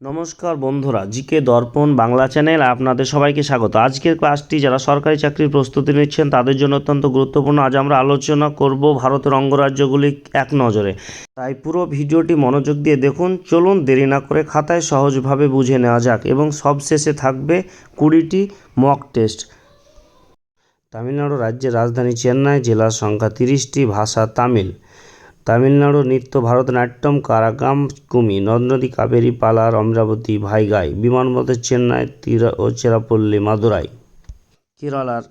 নমস্কার বন্ধুরা, জিকে দর্পণ বাংলা চ্যানেল আপনাদের সবাইকে স্বাগত। আজকের ক্লাসটি যারা সরকারি চাকরির প্রস্তুতি নিচ্ছেন তাদের জন্য অত্যন্ত গুরুত্বপূর্ণ। আজ আমরা আলোচনা করব ভারতের অঙ্গরাজ্যগুলি এক নজরে, তাই পুরো ভিডিওটি মনোযোগ দিয়ে দেখুন। চলুন দেরি না করে খাতায় সহজভাবে বুঝে নেওয়া যাক এবং সবশেষে থাকবে 20টি মক টেস্ট। তামিলনাড়ু রাজ্যের রাজধানী চেন্নাই, জেলার সংখ্যা 30টি, ভাষা তামিল। তামিলনাড়ু নৃত্য ভারতনাট্যম, কারাকাম কুমি, নদ নদী কাবেরী, পালার, অমরাবতী, ভাইগাই, বিমানবন্দর চেন্নাই ও চেরাপল্লী, মাদুরাই। কেরালার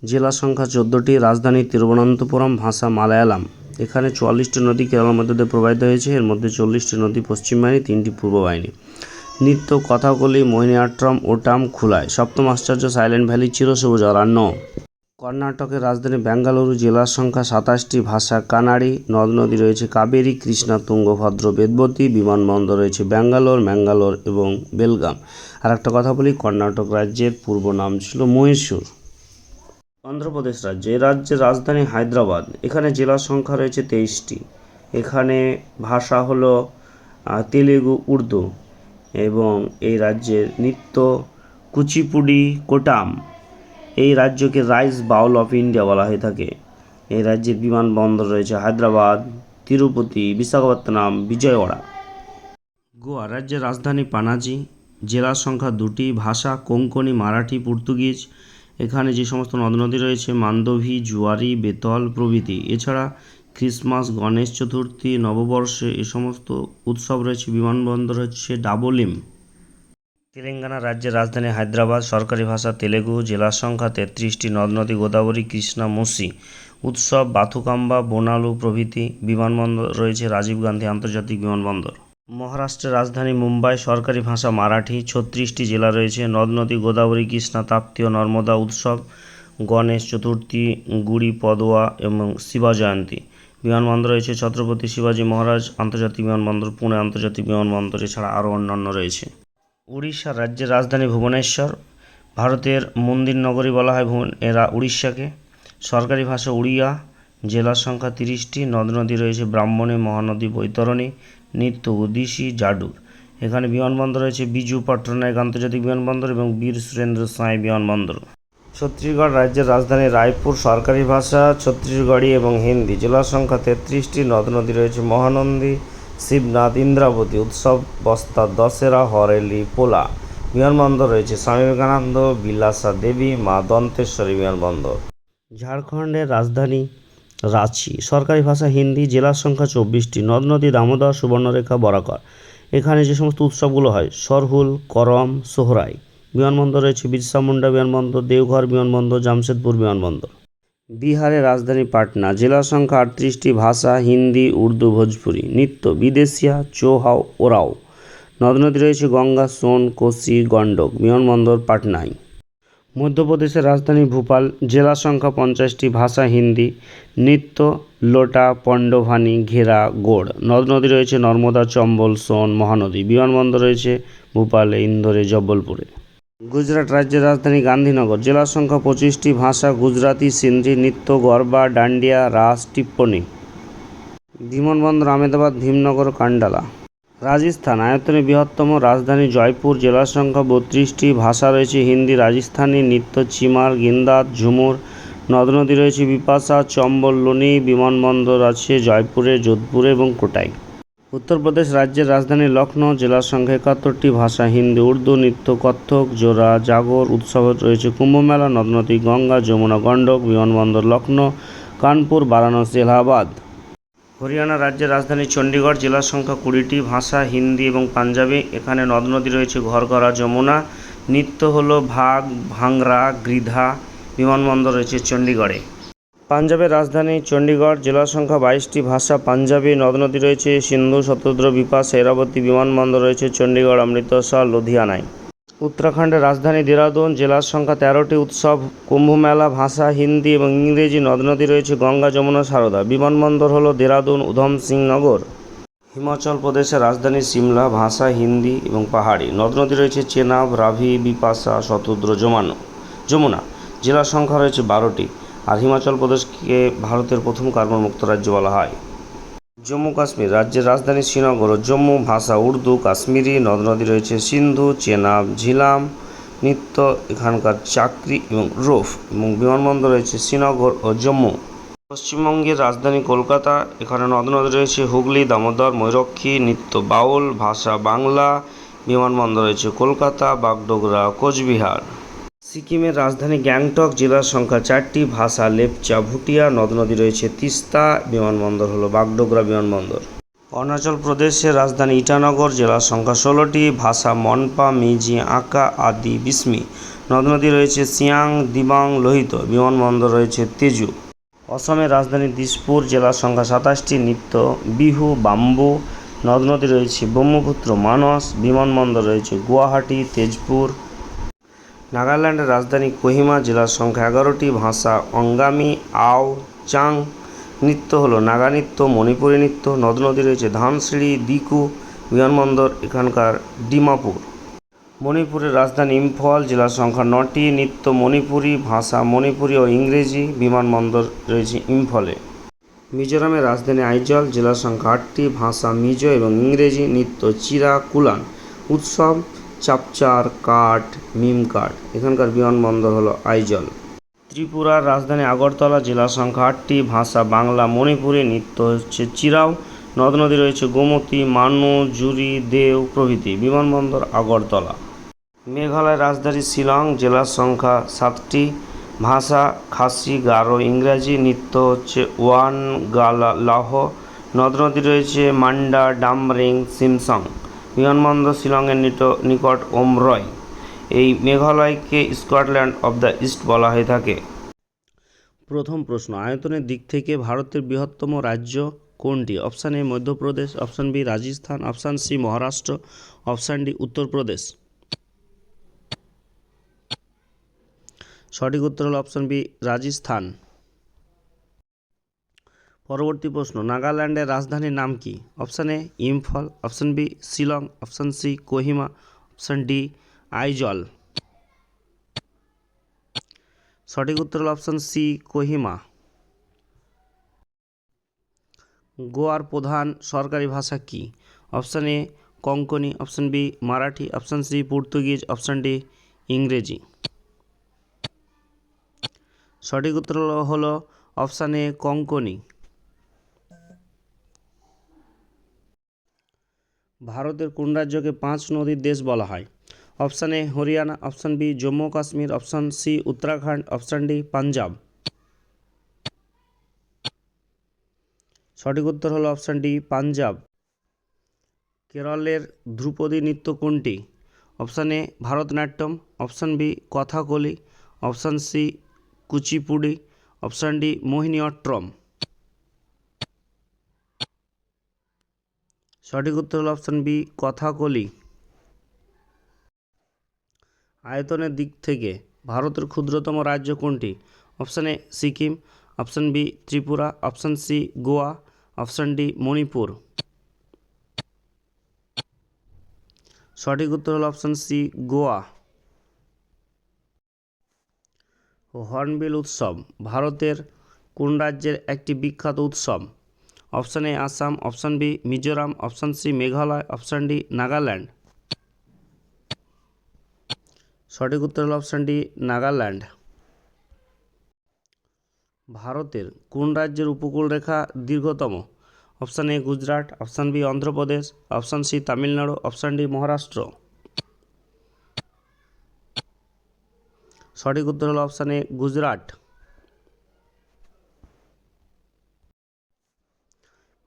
জেলা সংখ্যা 14টি, রাজধানী তিরুবনন্তপুরম, ভাষা মালায়ালাম। এখানে 44টি নদী কেরলের মধ্যে দিয়ে প্রবাহিত হয়েছে, এর মধ্যে 40টি নদী পশ্চিম বাহিনী, 3টি পূর্ব বাহিনী। নৃত্য কথাকলি, মোহিনীআট্টম, ওটাম, খুলায়। সপ্তম আশ্চর্য সাইলেন্ট ভ্যালি, চিরসবুজ অরণ্য। কর্ণাটকের রাজধানী বেঙ্গালুরু, জেলার সংখ্যা 27টি, ভাষা কানাড়ি। নদ নদী রয়েছে কাবেরী, কৃষ্ণা, তুঙ্গভদ্র, বেদবতী। বিমানবন্দর রয়েছে ব্যাঙ্গালোর, ম্যাঙ্গালোর এবং বেলগাম। আর একটা কথা বলি, কর্ণাটক রাজ্যের পূর্ব নাম ছিল মহীশূর। অন্ধ্রপ্রদেশ রাজ্য, এই রাজ্যের রাজধানী হায়দ্রাবাদ। এখানে জেলার সংখ্যা রয়েছে 23টি। এখানে ভাষা হলো তেলেগু, উর্দু এবং এই রাজ্যের নৃত্য কুচিপুড়ি, কোটাম। এই রাজ্যকে রাইস বাউল অফ ইন্ডিয়া বলা হয়ে থাকে। এই রাজ্যের বিমানবন্দর রয়েছে হায়দ্রাবাদ, তিরুপতি, বিশাখাপত্তনম, বিজয়ওয়াড়া। গোয়া রাজ্যের রাজধানী পানাজি, জেলার সংখ্যা 2টি, ভাষা কোঙ্কনি, মারাঠি, পর্তুগিজ। এখানে যে সমস্ত নদ নদী রয়েছে মান্দোভি, জুয়ারি, বেতল প্রভৃতি। এছাড়া ক্রিসমাস, গণেশ চতুর্থী, নববর্ষে এ সমস্ত উৎসব রয়েছে। বিমানবন্দর হচ্ছে ডাবোলিম। তেলেঙ্গানা রাজ্যের রাজধানী হায়দ্রাবাদ, সরকারি ভাষা তেলেগু, জেলার সংখ্যা 33টি, নদ নদী গোদাবরী, কৃষ্ণা, মুসি। উৎসব বাথুকাম্বা, বোনালু প্রভৃতি। বিমানবন্দর রয়েছে রাজীব গান্ধী আন্তর্জাতিক বিমানবন্দর। মহারাষ্ট্রের রাজধানী মুম্বাই, সরকারি ভাষা মারাঠি, 36টি জেলা রয়েছে। নদ নদী গোদাবরী, কৃষ্ণা, তাপ্তি ও নর্মদা। উৎসব গণেশ চতুর্থী, গুড়ি পদোয়া এবং শিবা জয়ন্তী। বিমানবন্দর রয়েছে ছত্রপতি শিবাজী মহারাজ আন্তর্জাতিক বিমানবন্দর, পুনে আন্তর্জাতিক বিমানবন্দর। এছাড়া আরও অন্যান্য রয়েছে। উড়িষ্যা রাজ্যের রাজধানী ভুবনেশ্বর, ভারতের মন্দির নগরী বলা হয় উড়িষ্যাকে। সরকারি ভাষা উড়িয়া, জেলার সংখ্যা 30টি, নদ নদী রয়েছে ব্রাহ্মণী, মহানদী, বৈতরণী। নৃত্য ওডিসি, জাডুর। এখানে বিমানবন্দর রয়েছে বিজু পট্টনায়ক আন্তর্জাতিক বিমানবন্দর এবং বীর সুরেন্দ্র সাঁই বিমানবন্দর। ছত্তিশগড় রাজ্যের রাজধানী রায়পুর, সরকারি ভাষা ছত্তিশগড়ি এবং হিন্দি। জেলার সংখ্যা 33টি, নদ নদী রয়েছে মহানন্দী, শিবনাথ, ইন্দ্রাবতী। উৎসব বস্তা, দশেরা, হরেলি, পোলা। বিমানবন্দর রয়েছে স্বামী বিবেকানন্দ, বিলাসা দেবী, মা দন্তেশ্বরী বিমানবন্দর। ঝাড়খণ্ডের রাজধানী রাঁচি, সরকারি ভাষা হিন্দি। জেলার সংখ্যা 24টি, নদ নদী দামোদর, সুবর্ণরেখা, বরাকর। এখানে যে সমস্ত উৎসবগুলো হয় সরহুল, করম, সোহরাই। বিমানবন্দর রয়েছে বিরসা মুন্ডা বিমানবন্দর, দেওঘর বিমানবন্দর, জামশেদপুর বিমানবন্দর। বিহারের রাজধানী পাটনা, জেলার সংখ্যা 38টি, ভাষা হিন্দি, উর্দু, ভোজপুরি। নৃত্য বিদেশিয়া, চৌহাও, ওরাও। নদ নদী রয়েছে গঙ্গা, সোন, কোসি, গণ্ডক। বিমানবন্দর পাটনায়। মধ্যপ্রদেশের রাজধানী ভোপাল, জেলার সংখ্যা 50টি, ভাষা হিন্দি। নৃত্য লোটা, পণ্ডভানি, ঘেরা, গোড়। নদ নদী রয়েছে নর্মদা, চম্বল, সোন, মহানদী। বিমানবন্দর রয়েছে ভোপালে, ইন্দোরে, জব্বলপুরে। গুজরাট রাজ্যের রাজধানী গান্ধীনগর, জেলার সংখ্যা 25টি, ভাষা গুজরাতি, সিন্ধি। নৃত্য গরবা, ডান্ডিয়া, রাস, টিপ্পনি। বিমানবন্দর আহমেদাবাদ, ভীমনগর, কান্ডালা। রাজস্থান আয়তনে বৃহত্তম, রাজধানী জয়পুর, জেলার সংখ্যা 32টি, ভাষা রয়েছে হিন্দি, রাজস্থানী। নৃত্য চিমার, গিন্দাত, ঝুমুর। নদ নদী রয়েছে বিপাশা, চম্বল, লুনি। বিমানবন্দর আছে জয়পুরে, যোধপুরে এবং কোটায়। উত্তরপ্রদেশ রাজ্যের রাজধানী লখনৌ, জেলার সংখ্যা 71টি, ভাষা হিন্দি, উর্দু। নৃত্য কত্থক, জোড়া, জাগর। উৎসব রয়েছে কুম্ভমেলা, নদ নদী গঙ্গা, যমুনা, গণ্ডক। বিমানবন্দর লখনৌ, কানপুর, বারাণসী, এলাহাবাদ। হরিয়ানা রাজ্যের রাজধানী চণ্ডীগড়, জেলার সংখ্যা 20টি, ভাষা হিন্দি এবং পাঞ্জাবি। এখানে নদ নদী রয়েছে ঘরঘরা, যমুনা। নৃত্য হলো ভাগ, ভাংরা, গৃধা। বিমানবন্দর রয়েছে চণ্ডীগড়ে। পাঞ্জাবের রাজধানী চণ্ডীগড়, জেলার সংখ্যা 22টি, ভাষা পাঞ্জাবি। নদ নদী রয়েছে সিন্ধু, শতদ্র, বিপাশা, ইরাবতী। বিমানবন্দর রয়েছে চণ্ডীগড়, অমৃতসর, লুধিয়ানায়। উত্তরাখণ্ডের রাজধানী দেরাদুন, জেলার সংখ্যা 13টি। উৎসব কুম্ভমেলা, ভাষা হিন্দি এবং ইংরেজি। নদ নদী রয়েছে গঙ্গা, যমুনা, সারদা। বিমানবন্দর হলো দেরাদুন, উধম সিং নগর। হিমাচল প্রদেশের রাজধানী সিমলা, ভাষা হিন্দি এবং পাহাড়ি। নদ নদী রয়েছে চেনাব, রাভি, বিপাশা, শতদ্র, যমুনা। জেলার সংখ্যা রয়েছে 12টি। আর হিমাচল প্রদেশকে ভারতের প্রথম কার্বন মুক্ত রাজ্য বলা হয়। জম্মু কাশ্মীর রাজ্যের রাজধানী শ্রীনগর ও জম্মু ভাষা উর্দু, কাশ্মীরি। নদ নদী রয়েছে সিন্ধু, চেনাব, ঝিলাম, নৃত্য এখানকার চাকরি এবং রোফ, এবং বিমানবন্দর রয়েছে শ্রীনগর ও জম্মু। পশ্চিমবঙ্গের রাজধানী কলকাতা, এখানে নদ নদী রয়েছে হুগলি, দামোদর, ময়ূরক্ষী। নৃত্য বাউল, ভাষা বাংলা, বিমানবন্দর রয়েছে কলকাতা, বাগডোগরা, কোচবিহার। সিকিমের রাজধানী গ্যাংটক, জেলার সংখ্যা 4টি, ভাষা লেপচা, ভুটিয়া। নদ নদী রয়েছে তিস্তা, বিমানবন্দর হলো বাগডোগরা বিমানবন্দর। অরুণাচল প্রদেশের রাজধানী ইটানগর, জেলার সংখ্যা 16টি, ভাষা মনপা, মিজি, আঁকা, আদি, বিস্মি। নদ নদী রয়েছে সিয়াং, দিবাং, লোহিত। বিমানবন্দর রয়েছে তেজু। অসমের রাজধানী দিসপুর, জেলার সংখ্যা 27টি, নৃত্য বিহু, বাম্বু। নদ নদী রয়েছে ব্রহ্মপুত্র, মানস। বিমানবন্দর রয়েছে গুয়াহাটি, তেজপুর। নাগাল্যান্ডের রাজধানী কোহিমা, জেলার সংখ্যা 11টি, ভাষা অঙ্গামি, আও, চাং। নৃত্য হলো নাগা নৃত্য, মণিপুরী নৃত্য। নদ নদী রয়েছে ধানসিঁড়ি, দিকু। বিমানবন্দর এখানকার ডিমাপুর। মণিপুরের রাজধানী ইম্ফল, জেলার সংখ্যা 9টি, নৃত্য মণিপুরী, ভাষা মণিপুরী ও ইংরেজি। বিমানবন্দর রয়েছে ইম্ফলে। মিজোরামের রাজধানী আইজল, জেলার সংখ্যা 8টি, ভাষা মিজো এবং ইংরেজি। নৃত্য চিরা, কুলান। উৎসব চাপচার, কাঠ, মিম কাঠ। এখানকার বিমানবন্দর হলো আইজল। ত্রিপুরার রাজধানী আগরতলা, জেলার সংখ্যা 8টি, ভাষা বাংলা মণিপুরী। নৃত্য হচ্ছে চিরাও। নদ নদী রয়েছে গোমতী, মানু, জুরি, দেও প্রভৃতি। বিমানবন্দর আগরতলা। মেঘালয়ের রাজধানী শিলং, জেলার সংখ্যা 7টি, ভাষা খাসি, গারো, ইংরাজি। নৃত্য হচ্ছে ওয়ান গালাহ। নদ নদী রয়েছে মান্ডা, ডামরিং, সিমসং। বিমানবন্দর শিলংয়ের নিকট ওমরয়। এই মেঘালয়কে স্কটল্যান্ড অব দ্য ইস্ট বলা হয়ে থাকে। প্রথম প্রশ্ন, আয়তনের দিক থেকে ভারতের বৃহত্তম রাজ্য কোনটি? Option A Madhya Pradesh, option B Rajasthan, option C Maharashtra, option D Uttar Pradesh. সঠিক উত্তর হল অপশান বি রাজস্থান। পরবর্তী প্রশ্ন, নাগাল্যান্ডের রাজধানীর নাম কি? Option A Imphal, option B Shillong, option C Kohima, option D Aizawl. সঠিক উত্তর হল অপশান সি কোহিমা। গোয়ার প্রধান সরকারি ভাষা কি? Option A Konkani, option B Marathi, option C Portuguese, option D ইংরেজি। সঠিক উত্তর হলো অপশান এ কোঙ্কনি। ভারতের কোন রাজ্যকে 5 নদীর দেশ বলা হয়? Option A Haryana, option B Jammu Kashmir, option C Uttarakhand, option D Punjab. সঠিক উত্তর হলো অপশান ডি পাঞ্জাব। কেরলের ধ্রুপদী নৃত্য কোনটি? Option A Bharatanatyam, option B Kathakali, option C Kuchipudi, option D Mohiniyattam. সঠিক উত্তর হল অপশান বি কথাকলি। আয়তনের দিক থেকে ভারতের ক্ষুদ্রতম রাজ্য কোনটি? Option A Sikkim, option B Tripura, option C Goa, option D Manipur. সঠিক উত্তর হল অপশান সি গোয়া। হর্নবিল উৎসব ভারতের কোন রাজ্যের একটি বিখ্যাত উৎসব? Option A Assam, option B Mizoram, option C Meghalaya, option D Nagaland. সঠিক উত্তর হল অপশান ডি নাগাল্যান্ড। ভারতের কোন রাজ্যের উপকূলরেখা দীর্ঘতম? Option A Gujarat, option B Andhra Pradesh, option C Tamil Nadu, option D Maharashtra. সঠিক উত্তর হল অপশান এ গুজরাট।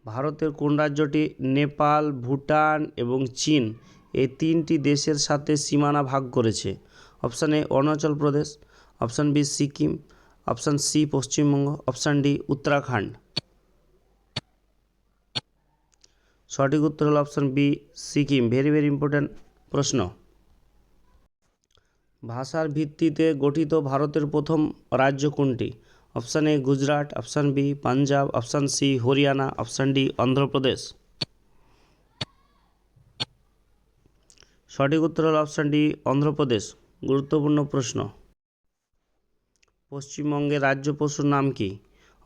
ভারতের কোন রাজ্যটি নেপাল, ভুটান এবং চীন এই 3টি দেশের সাথে সীমানা ভাগ করেছে? Option A Arunachal Pradesh, option B Sikkim, option C Paschimbanga, option D Uttarakhand. সঠিক উত্তর হল option B Sikkim. Very very important প্রশ্ন। ভাষার ভিত্তিতে গঠিত ভারতের প্রথম রাজ্য কোনটি? Option A Gujarat, option B Punjab, option C Haryana, option D Andhra Pradesh. সঠিক উত্তর হল অপশান ডি অন্ধ্রপ্রদেশ। গুরুত্বপূর্ণ প্রশ্ন। পশ্চিমবঙ্গের রাজ্য পশুর নাম কি?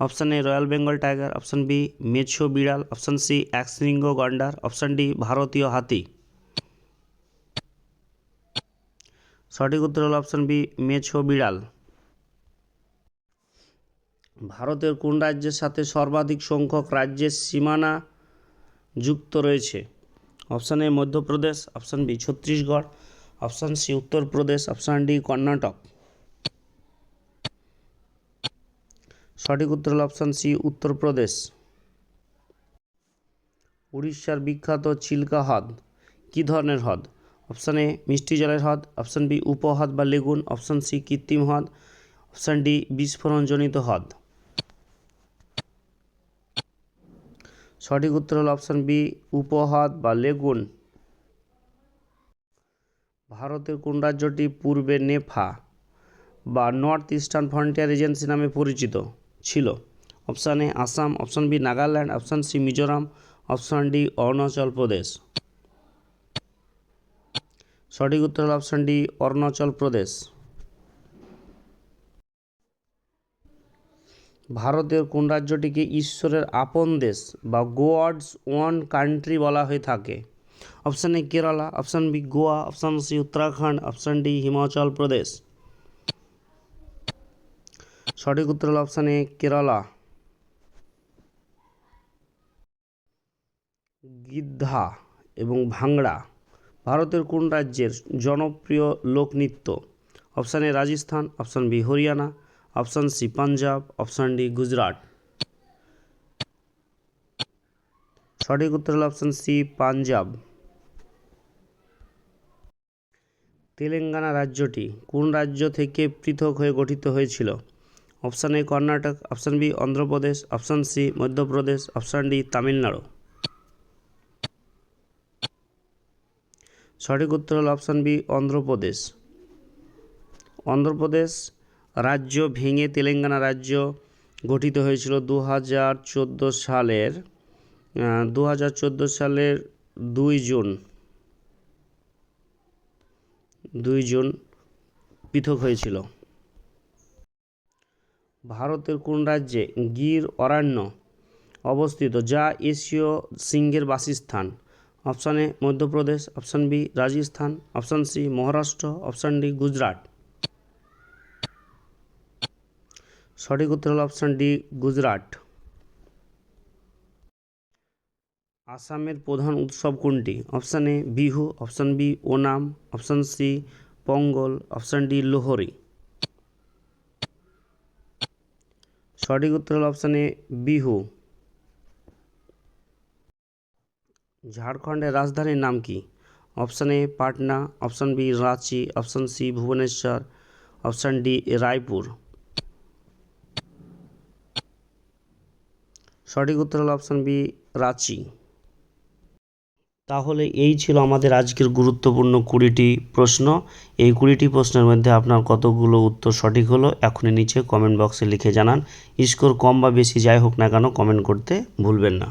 Option A royal Bengal tiger, option B মেছো বিড়াল, অপশান সি একশৃঙ্গ গন্ডার, অপশান ডি ভারতীয় হাতি। সঠিক উত্তর হলো অপশান বি মেছো বিড়াল। ভারতের কোন রাজ্যের সাথে সর্বাধিক সংখ্যক রাজ্যের সীমানা যুক্ত রয়েছে? Option A Madhya Pradesh, option B Chhattisgarh, option C Uttar Pradesh, option D Karnataka. সঠিক উত্তর হল অপশান সি উত্তরপ্রদেশ। উড়িষ্যার বিখ্যাত চিল্কা হ্রদ কী ধরনের হ্রদ? অপশান এ মিষ্টি জলের হ্রদ, অপশান বি উপহ্রদ বা লেগুন, অপশান সি কৃত্রিম হ্রদ, অপশান ডি বিস্ফোরণজনিত হ্রদ। সঠিক উত্তর হল অপশান বি উপহ্রদ বা লেগুন। ভারতের কোন রাজ্যটি পূর্বে নেফা বা নর্থ ইস্টার্ন ফ্রন্টিয়ার এজেন্সি নামে পরিচিত ছিল? Option A Assam, option B Nagaland, option C Mizoram, option D Arunachal Pradesh. সঠিক উত্তর হল অপশান ডি অরুণাচল প্রদেশ। ভারতের কোন রাজ্যটিকে ঈশ্বরের আপন দেশ বা গডস ওন কান্ট্রি বলা হয়ে থাকে? Option A Kerala, option B Goa, option C Uttarakhand, option D Himachal Pradesh. সঠিক উত্তর হল অপশান এ কেরালা। গিদ্ধা এবং ভাংড়া ভারতের কোন রাজ্যের জনপ্রিয় লোকনৃত্য? Option A Rajasthan, option B Haryana, option C Punjab, option D Gujarat. সঠিক উত্তর হল অপশান সি পাঞ্জাব। তেলেঙ্গানা রাজ্যটি কোন রাজ্য থেকে পৃথক হয়ে গঠিত হয়েছিল? Option A Karnataka, option B Andhra Pradesh, option C Madhya Pradesh, option D Tamil Nadu. সঠিক উত্তর হল অপশান বি অন্ধ্রপ্রদেশ। অন্ধ্রপ্রদেশ রাজ্য ভেঙে তেলেঙ্গানা রাজ্য গঠিত হয়েছিল 2014 সালের 2 জুন পৃথক হয়েছিল। ভারতের কোন রাজ্যে গির অরণ্য অবস্থিত যা এশীয় সিংহের বাসস্থান? Option A Madhya Pradesh, option B Rajasthan, option C Maharashtra, option D Gujarat. সঠিক উত্তর হল অপশান ডি গুজরাট। আসামের প্রধান উৎসব কোনটি? Option A Bihu, option B Onam, option C Pongal, option D Lohri. সঠিক উত্তর হল অপশান এ বিহু। ঝাড়খণ্ডের রাজধানীর নাম কি? Option A Patna, option B Ranchi, option C Bhubaneswar, option D Raipur. সঠিক উত্তর হল অপশান বি রাঁচি। তাহলে এই ছিল আমাদের আজকের গুরুত্বপূর্ণ 20টি প্রশ্ন। এই 20টি প্রশ্নের মধ্যে আপনার কতগুলো উত্তর সঠিক হলো এখনই নিচে কমেন্ট বক্সে লিখে জানান। স্কোর কম বা বেশি যাই হোক না কেন কমেন্ট করতে ভুলবেন না।